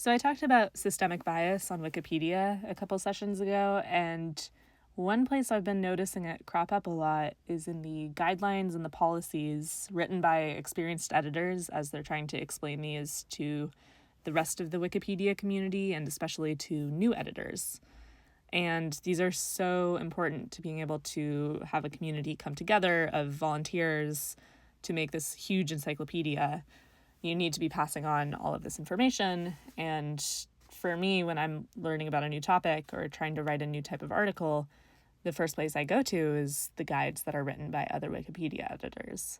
So I talked about systemic bias on Wikipedia a couple sessions ago, and one place I've been noticing it crop up a lot is in the guidelines and the policies written by experienced editors as they're trying to explain these to the rest of the Wikipedia community and especially to new editors. And these are so important to being able to have a community come together of volunteers to make this huge encyclopedia. You need to be passing on all of this information. And for me, when I'm learning about a new topic or trying to write a new type of article, the first place I go to is the guides that are written by other Wikipedia editors.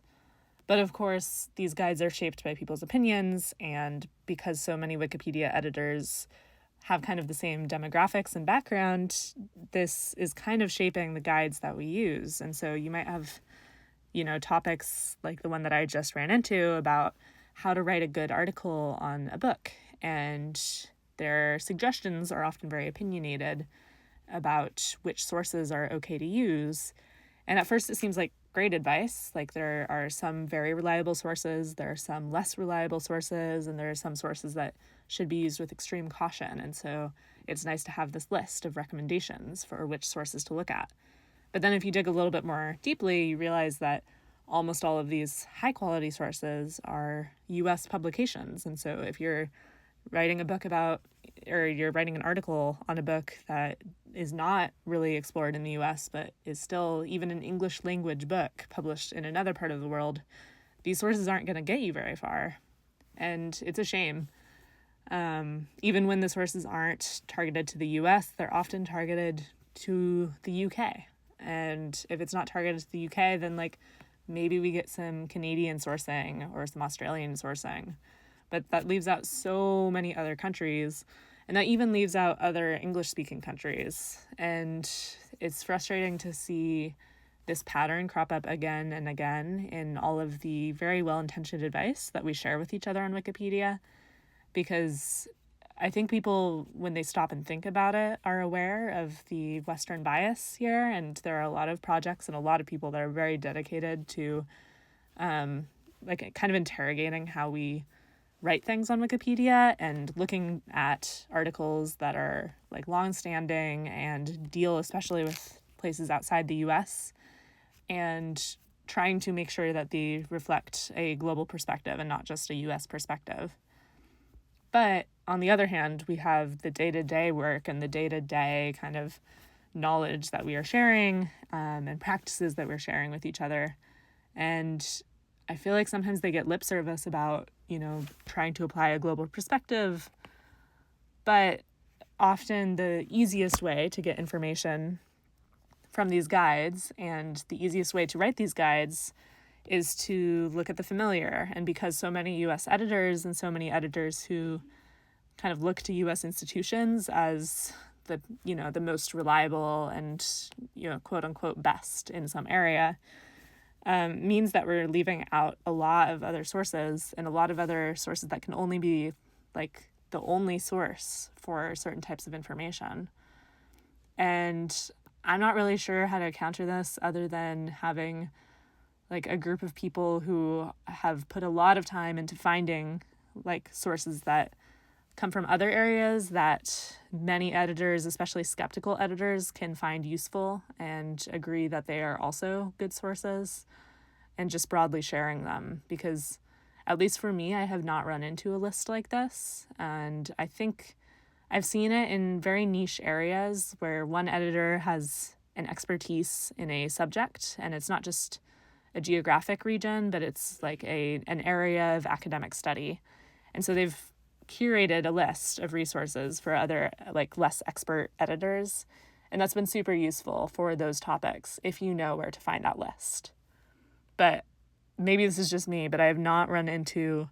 But of course, these guides are shaped by people's opinions, and because so many Wikipedia editors have kind of the same demographics and background, this is kind of shaping the guides that we use. And so you might have, topics like the one that I just ran into about how to write a good article on a book. And their suggestions are often very opinionated about which sources are okay to use. And at first it seems like great advice. Like there are some very reliable sources, there are some less reliable sources, and there are some sources that should be used with extreme caution. And so it's nice to have this list of recommendations for which sources to look at. But then if you dig a little bit more deeply, you realize that almost all of these high quality sources are US publications. And so if you're writing a book about, or you're writing an article on a book that is not really explored in the US, but is still even an English language book published in another part of the world, these sources aren't going to get you very far. And it's a shame. Even when the sources aren't targeted to the US, they're often targeted to the UK. And if it's not targeted to the UK, then maybe we get some Canadian sourcing or some Australian sourcing. But that leaves out so many other countries, and that even leaves out other English-speaking countries. And it's frustrating to see this pattern crop up again and again in all of the very well-intentioned advice that we share with each other on Wikipedia, because I think people, when they stop and think about it, are aware of the Western bias here, and there are a lot of projects and a lot of people that are very dedicated to kind of interrogating how we write things on Wikipedia and looking at articles that are long-standing and deal especially with places outside the US, and trying to make sure that they reflect a global perspective and not just a US perspective. But on the other hand, we have the day-to-day work and the day-to-day kind of knowledge that we are sharing and practices that we're sharing with each other. And I feel like sometimes they get lip service about, trying to apply a global perspective. But often the easiest way to get information from these guides and the easiest way to write these guides is to look at the familiar. And because so many US editors and so many editors who kind of look to US institutions as the most reliable and, quote unquote, best in some area, means that we're leaving out a lot of other sources and a lot of other sources that can only be the only source for certain types of information. And I'm not really sure how to counter this other than having a group of people who have put a lot of time into finding sources that come from other areas that many editors, especially skeptical editors, can find useful and agree that they are also good sources, and just broadly sharing them. Because at least for me, I have not run into a list like this. And I think I've seen it in very niche areas where one editor has an expertise in a subject, and it's not just a geographic region, but it's an area of academic study. And so they've curated a list of resources for other less expert editors, and that's been super useful for those topics if you know where to find that list. But maybe this is just me, but I have not run into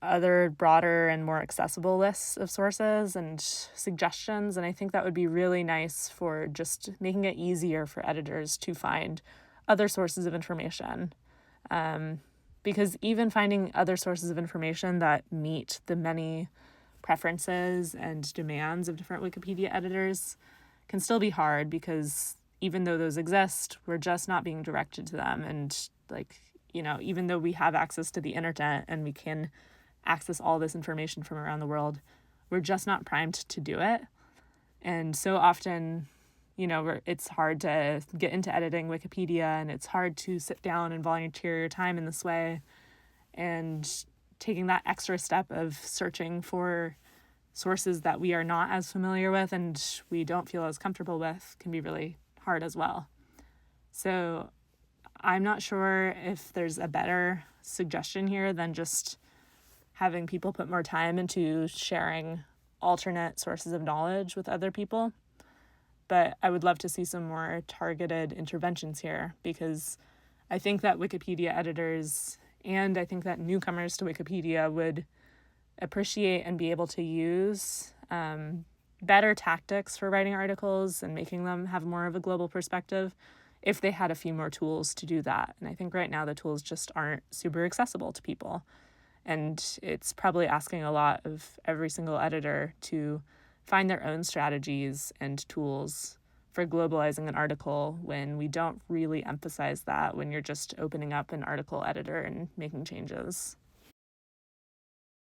other broader and more accessible lists of sources and suggestions, and I think that would be really nice for just making it easier for editors to find other sources of information. Because even finding other sources of information that meet the many preferences and demands of different Wikipedia editors can still be hard, because even though those exist, we're just not being directed to them. And even though we have access to the internet and we can access all this information from around the world, we're just not primed to do it. And so often, it's hard to get into editing Wikipedia, and it's hard to sit down and volunteer your time in this way. And taking that extra step of searching for sources that we are not as familiar with and we don't feel as comfortable with can be really hard as well. So I'm not sure if there's a better suggestion here than just having people put more time into sharing alternate sources of knowledge with other people. But I would love to see some more targeted interventions here, because I think that Wikipedia editors and I think that newcomers to Wikipedia would appreciate and be able to use better tactics for writing articles and making them have more of a global perspective if they had a few more tools to do that. And I think right now the tools just aren't super accessible to people. And it's probably asking a lot of every single editor to find their own strategies and tools for globalizing an article when we don't really emphasize that when you're just opening up an article editor and making changes.